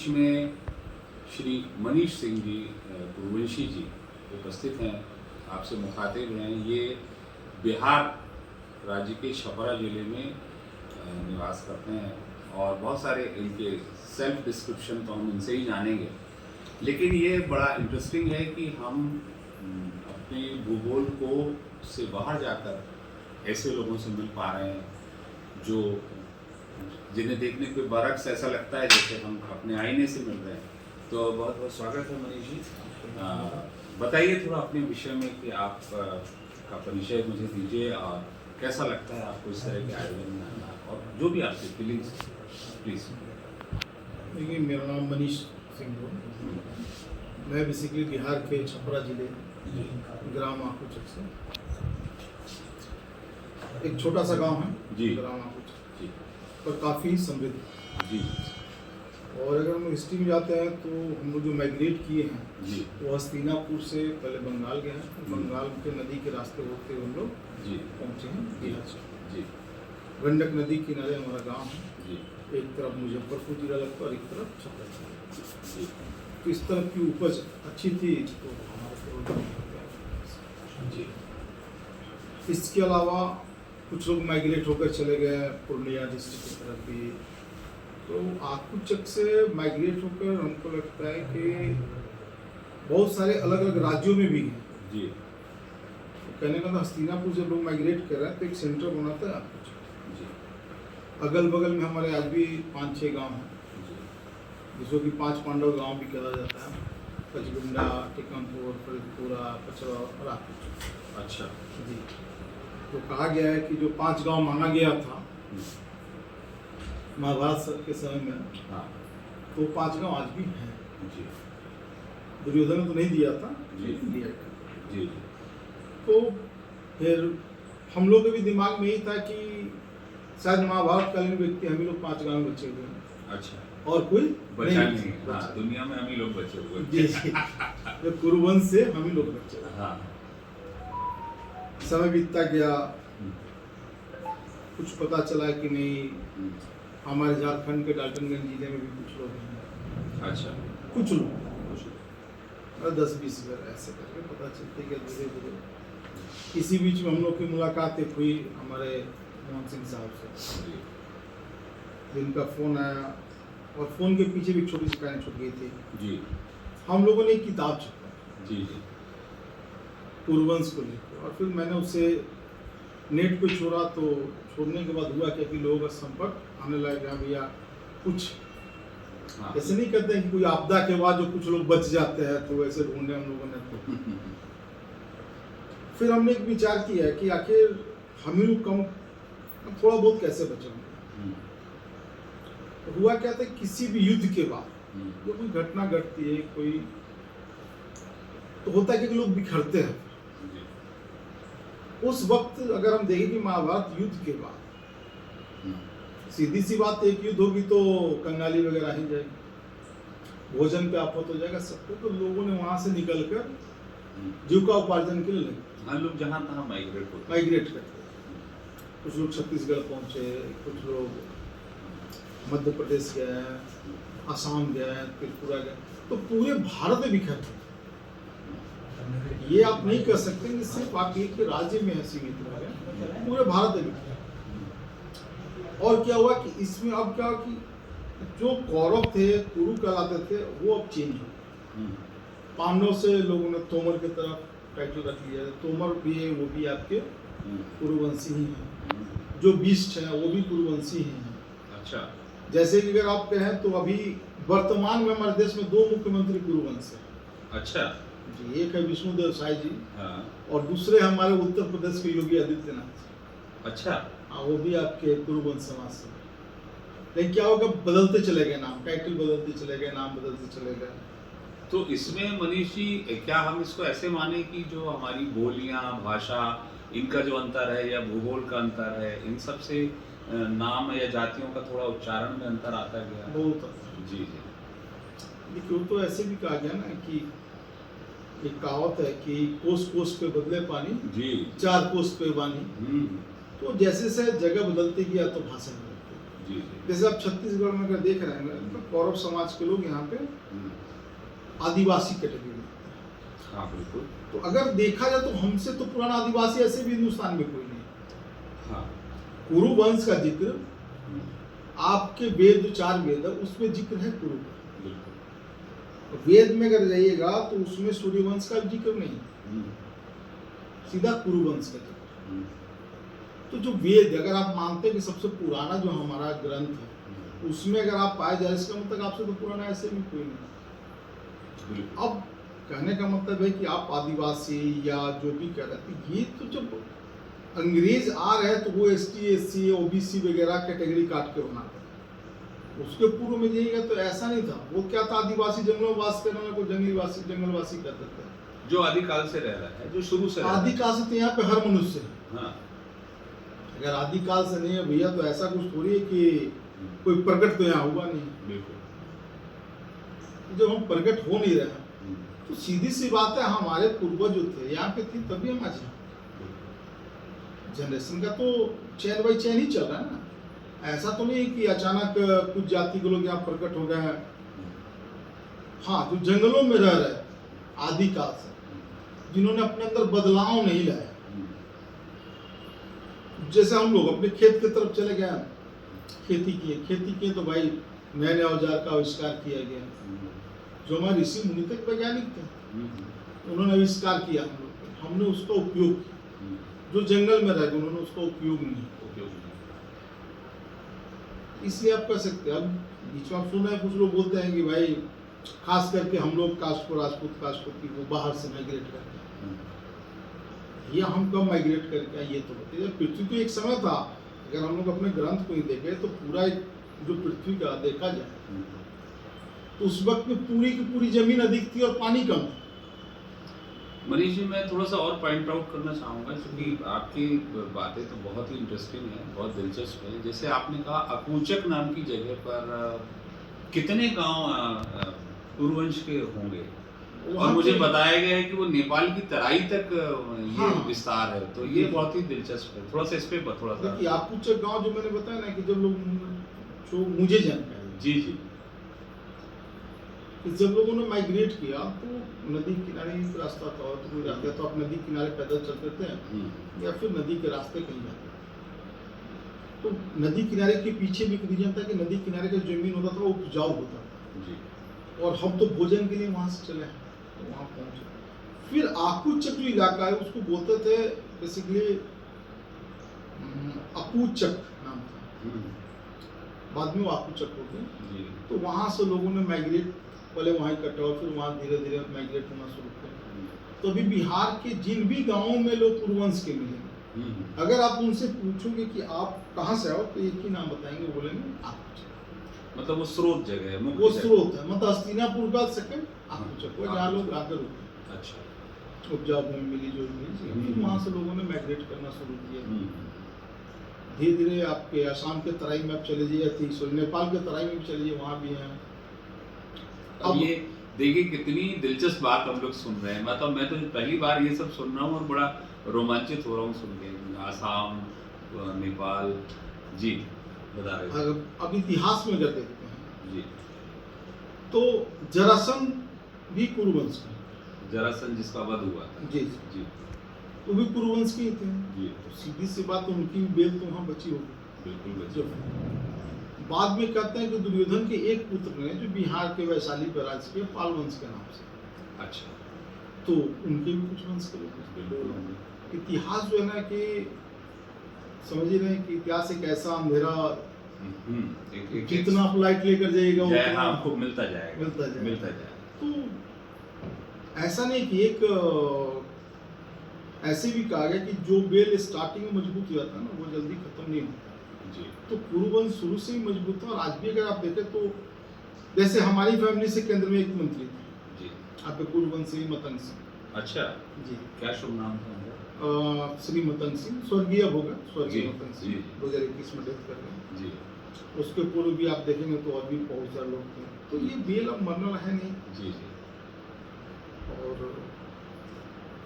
बीच में श्री मनीष सिंह जी कुरुवंशी जी उपस्थित हैं, आपसे मुखातिब हैं। ये बिहार राज्य के छपरा ज़िले में निवास करते हैं और बहुत सारे इनके सेल्फ डिस्क्रिप्शन तो हम इनसे ही जानेंगे। लेकिन ये बड़ा इंटरेस्टिंग है कि हम अपने भूगोल को से बाहर जाकर ऐसे लोगों से मिल पा रहे हैं जो जिन्हें देखने पे बरक्स ऐसा लगता है जैसे हम अपने आईने से मिल रहे हैं। तो बहुत बहुत स्वागत है मनीष जी। बताइए थोड़ा अपने विषय में कि आप का परिचय मुझे दीजिए और कैसा लगता है आपको इस तरह के आयोजन में आना और जो भी आपकी फीलिंग्स प्लीज़। देखिए, मेरा नाम मनीष सिंह है। मैं बेसिकली बिहार के छपरा जिले ग्राम आकुचक से, एक छोटा सा गांव है जी ग्राम आकुचक जी, पर काफ़ी समृद्ध जी। और अगर हम हिस्ट्री में जाते हैं तो हम लोग जो माइग्रेट किए हैं जी वो हस्तिनापुर से पहले बंगाल गए हैं। बंगाल के नदी के रास्ते होते हुए हम लोग जी पहुँचे हैं बिहार से। जी गंडक नदी किनारे हमारा गांव है। जी एक तरफ मुजफ्फरपुर जिला लगता है और एक तरफ छपरा जिला। जी तो इस तरफ की उपज अच्छी थी तो हमारे जी इसके अलावा कुछ लोग माइग्रेट होकर चले गए पूर्णिया डिस्ट्रिक्ट की तरफ भी। तो आकुचक से माइग्रेट होकर हमको लगता है कि बहुत सारे अलग अलग राज्यों में भी हैं। जी तो कहने का तो हस्तिनापुर जब लोग माइग्रेट कर रहे हैं तो एक सेंटर बना था आकुचक। जी अगल बगल में हमारे आज भी 5-6 गांव हैं, जिसको कि 5 पांडव गांव भी कहा जाता है। पचगुंडा, टिकमपुर, फरीदपुरा, पचवा और आकुचक। अच्छा जी, तो कहा गया है कि जो 5 गांव मांगा गया था महाभारत के समय में, हाँ तो 5 गांव आज भी हैं। जी दुर्योधन ने तो नहीं दिया था, जी दिया था। जी तो फिर हम लोग के भी दिमाग में यही था कि शायद महाभारत कालीन व्यक्ति हम ही लोग 5 गांव में बचे हुए हैं अच्छा और कोई बचा नहीं बचा। है। हाँ, दुनिया में हम ही लोग बचे हुए हैं। जी जी, तो कुरुवंश से हम ही लोग बचे हुए हैं। हाँ समय बीतता गया, कुछ पता चला कि नहीं हमारे झारखंड के डाल्टनगंज जिले में भी कुछ लोग हैं। अच्छा कुछ लोग 10-20 घर ऐसे करके पता चलते गया धीरे धीरे। इसी बीच में हम लोग की मुलाकात एक हुई हमारे मोहन सिंह साहब से, जी जिनका फ़ोन आया और फ़ोन के पीछे भी छोटी सी कहानी छुप गई थी। जी हम लोगों ने एक किताब छपा जी जी कुरुवंश को लेकर, और फिर मैंने उसे नेट पे छोड़ा। तो छोड़ने के बाद हुआ क्या कि लोगों का संपर्क आने लगा, भैया कुछ हाँ ऐसे नहीं कहते हैं कि कोई आपदा के बाद जो कुछ लोग बच जाते हैं, तो वैसे ढूंढे हम लोगों ने। तो फिर हमने एक विचार किया कि आखिर हम ही लोग कम थोड़ा बहुत कैसे बचेंगे। तो हुआ क्या था, किसी भी युद्ध के बाद जो कोई घटना घटती है, कोई तो होता है कि लोग बिखरते हैं। उस वक्त अगर हम देखें कि महाभारत युद्ध के बाद सीधी सी बात, एक युद्ध होगी तो कंगाली वगैरह ही जाएगी, भोजन पे आफत हो जाएगा सबको। तो लोगों ने वहां से निकलकर जीविका उपार्जन के लिए लगे। हाँ, लोग जहाँ तहाँ माइग्रेट होते माइग्रेट करते। कुछ लोग छत्तीसगढ़ पहुंचे, कुछ लोग मध्य प्रदेश गए, आसाम गए, त्रिपुरा गए, तो पूरे भारत में बिखर गए। ये आप नहीं कह सकते कि सिर्फ आप एक राज्य में है सीमित हो गए, पूरे भारत में। और क्या हुआ कि इसमें अब क्या हुआ कि जो कौरव थे, कुरु कहलाते थे, वो अब चेंज हो। पांडव से लोगों ने तोमर की तरफ टाइटल रख लिया। तोमर भी है, वो भी आपके कुरुवंशी ही हैं। जो बिष्ट हैं वो भी कुरुवंशी ही हैं। अच्छा जैसे कि अगर आप कहें तो अभी वर्तमान में हमारे देश में 2 मुख्यमंत्री कुरुवंश हैं अच्छा जी। एक है विष्णुदेव साय जी, हाँ और दूसरे हमारे उत्तर प्रदेश के योगी आदित्यनाथ। अच्छा हाँ, वो भी आपके कुरुवंश समाज से। लेकिन क्या होगा, बदलते चले गए नाम, टाइटल बदलते चले गए, नाम बदलते चले गए। तो इसमें मनीष जी क्या हम इसको ऐसे माने कि जो हमारी बोलियां, भाषा, इनका जो अंतर है या भूगोल का अंतर है, इन सब से नाम या जातियों का थोड़ा उच्चारण में अंतर आता गया? बहुत जी जी देखिए, वो तो ऐसे भी कहा गया ना कि एक कहावत है कि कोस कोस पे बदले पानी, जी 4 कोस पे वानी। तो जैसे से जगह बदलती गया तो भाषा बदलती। जी जी। जैसे आप छत्तीसगढ़ में अगर देख रहे हैं ना, तो कौरव समाज के लोग यहाँ पे आदिवासी कैटेगरी में। हाँ बिल्कुल। तो अगर देखा जाए तो हमसे तो पुराना आदिवासी ऐसे भी हिंदुस्तान में कोई नहीं। हाँ। कुरु वंश का जिक्र आपके वेद जो 4 वेद है उसमें जिक्र है कुरु का। बिल्कुल। वेद में अगर जाइएगा तो उसमें सूर्य वंश का जिक्र नहीं, सीधा कुरु वंश का जिक्र। तो जो वेद अगर आप मानते हैं कि सबसे पुराना जो हमारा ग्रंथ है उसमें अगर आप पाए जाए, इसका मतलब आपसे तो पुराना ऐसे भी कोई नहीं। अब कहने का मतलब है कि आप आदिवासी या जो भी कह रहे थे, ये तो जब अंग्रेज आ रहे हैं तो वो ST SC OBC वगैरह कैटेगरी काट के बनाते हैं। उसके पूर्व में जाइएगा तो ऐसा नहीं था। वो क्या था, आदिवासी जंगलों में वास करने वाले को जंगलवासी कर देते हैं, जो आदिकाल से रह रहा है, जो शुरू से आदिकाल से। तो यहाँ पे हर मनुष्य है। हाँ। अगर आदिकाल से नहीं है भैया तो ऐसा कुछ थोड़ी है कि कोई प्रकट तो यहाँ हुआ नहीं। बिल्कुल। जब हम प्रकट हो नहीं रहे तो सीधी सी बात है, हमारे पूर्वज जो थे यहाँ पे थे तभी हम आज जनरेशन का तो चैन बाई चैन ही चल रहा है ना। ऐसा तो नहीं कि अचानक कुछ जाति के लोग यहाँ प्रकट हो गए हैं। हाँ, जो जंगलों में रह रहे आदिकाल से, जिन्होंने अपने अंदर बदलाव नहीं लाया, जैसे हम लोग अपने खेत की तरफ चले गए, खेती किए तो भाई नए नए औजार का आविष्कार किया गया। जो हमारे ऋषि मुनि तक वैज्ञानिक थे, उन्होंने आविष्कार किया, हमने उसका उपयोग किया। जो जंगल में रह गए उन्होंने उसका उपयोग नहीं। इसलिए आप कह सकते हैं, अब बीच में आप सुना है कुछ लोग बोलते हैं कि भाई खास करके हम लोग कास्ट को राजपूत की वो बाहर से माइग्रेट करते हैं, या हम कब माइग्रेट करके आए ये तो बताइए। पृथ्वी तो एक समय था, अगर हम लोग अपने ग्रंथ को ही देखें तो पूरा जो पृथ्वी का देखा जाए तो उस वक्त में पूरी की पूरी जमीन अधिक थी और पानी कम था। मनीष जी, मैं थोड़ा सा और पॉइंट आउट करना चाहूँगा, क्योंकि आपकी बातें तो बहुत ही इंटरेस्टिंग है, बहुत दिलचस्प है। जैसे आपने कहा अकूचक नाम की जगह पर कितने गांव कुरुवंश के होंगे, और मुझे बताया गया है कि वो नेपाल की तराई तक ये विस्तार है, तो ये बहुत ही दिलचस्प है। थोड़ा सा इस पे थोड़ा सा। देखिए, अकूचक गांव जो मैंने बताया ना, कि जब लोग, जो मुझे जानकारी है, जी जी, जब लोगों ने माइग्रेट किया तो नदी किनारे एक रास्ता था, तो कोई जाते तो आप नदी किनारे पैदल चलते थे या फिर नदी के रास्ते कहीं जाते थे। तो नदी किनारे के पीछे भी एक रीजन था कि नदी किनारे का जमीन होता था वो उपजाऊ होता था जी। और हम तो भोजन के लिए वहां से चले, तो वहां पहुंचे। फिर आकूचक जो इलाका है उसको बोलते थे बेसिकली, अकूचक नाम था, बाद में वो आकूचक हो गए। तो वहां से लोगों ने माइग्रेट, पहले वहाँ इकट्ठा हुआ, फिर वहाँ धीरे धीरे माइग्रेट होना शुरू किया। तो अभी बिहार के जिन भी गांवों में लोग कुरुवंश के मिलेंगे, अगर आप उनसे पूछोगे कि आप कहाँ से आओ तो एक ही नाम बताएंगे, बोलेंगे आकूचक। मतलब वो स्रोत जगह है, वो स्रोत है, मतलब हस्तिनापुर का सेकंड आकूचक, वो जहाँ लोग आकर रुके। अच्छा, उपजाऊ भूमि मिली जो मिली, फिर वहाँ से लोगों ने माइग्रेट करना शुरू किया। धीरे धीरे आपके आसाम के तराई में आप चले जाइए, नेपाल के तराई में भी चले जाइए, वहाँ भी हैं। अब ये देखिए कितनी दिलचस्प बात हम लोग सुन रहे हैं। मतलब मैं तो पहली बार ये सब सुन रहा हूँ और बड़ा रोमांचित हो रहा हूँ सुन के। आसाम, नेपाल, जी बता रहे थे। अब इतिहास में अगर देखते हैं जी, तो जरासंध भी कुरुवंश का, जरासंध जिसका वध हुआ था, जी जी, वो भी कुरुवंश के ही थे। जी, तो सीधी सी बात, उनकी बेल तो वहाँ बची होगी। बिल्कुल जो बाद में कहते हैं कि दुर्योधन के एक पुत्र ने, जो बिहार के वैशाली पर राज किया, पाल वंश के नाम से। अच्छा, तो उनके भी कुछ वंश के लोग। इतिहास जो है ना, कि समझ ही रहे हैं कि इतिहास एक ऐसा अंधेरा, जितना आप लाइट लेकर जाइएगा उतना आपको मिलता जाएगा। तो ऐसा नहीं कि एक ऐसे भी कहा गया कि जो बेल स्टार्टिंग में मजबूत हो जाता है ना, वो जल्दी खत्म नहीं होता जी। तो कुरुवंश शुरू से ही मजबूत था, और आज भी अगर आप देखें तो जैसे हमारी फैमिली से केंद्र में एक मंत्री थे जी, आपके कुरुवंश से मतंग सिंह। अच्छा जी, क्या शुभ नाम था? श्री मतंग सिंह, स्वर्गीय होगा, स्वर्गीय मतंग सिंह 2021 में डेथ कर गए जी। उसके पूर्व भी आप देखेंगे तो और भी बहुत सारे लोग थे। तो ये बेल अब मरने वाला है नहीं जी जी। और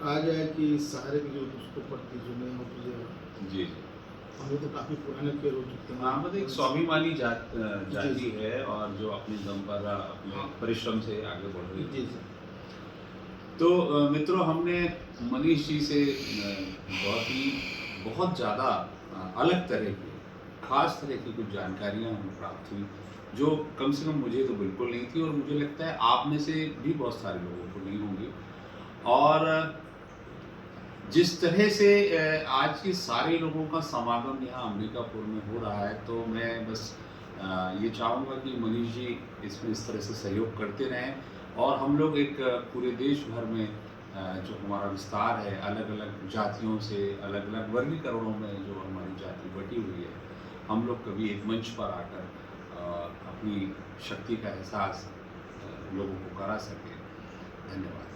आ गया कि सहारे की जो उसको पड़ती जो नहीं होती जी जी। हम लोग तो काफ़ी पुराने पेड़ हो चुके हैं। हाँ, मतलब एक स्वाभिमानी जाति जी। है और जो अपने दम पर अपने हाँ। परिश्रम से आगे बढ़ रही है। जी, जी। तो मित्रों, हमने मनीष जी से बहुत ज़्यादा अलग तरह की, ख़ास तरह की कुछ जानकारियाँ हमें प्राप्त हुई, जो कम से कम मुझे तो बिल्कुल नहीं थी और मुझे लगता है आप में से भी बहुत सारे लोगों को नहीं होंगी। और जिस तरह से आज के सारे लोगों का समागम यहाँ अंबिकापुर में हो रहा है, तो मैं बस ये चाहूँगा कि मनीष जी इसमें इस तरह से सहयोग करते रहें और हम लोग एक पूरे देश भर में जो हमारा विस्तार है, अलग-अलग जातियों से, अलग-अलग वर्गीकरणों में जो हमारी जाति बटी हुई है, हम लोग कभी एक मंच पर आकर अपनी शक्ति का एहसास लोगों को करा सकें। धन्यवाद।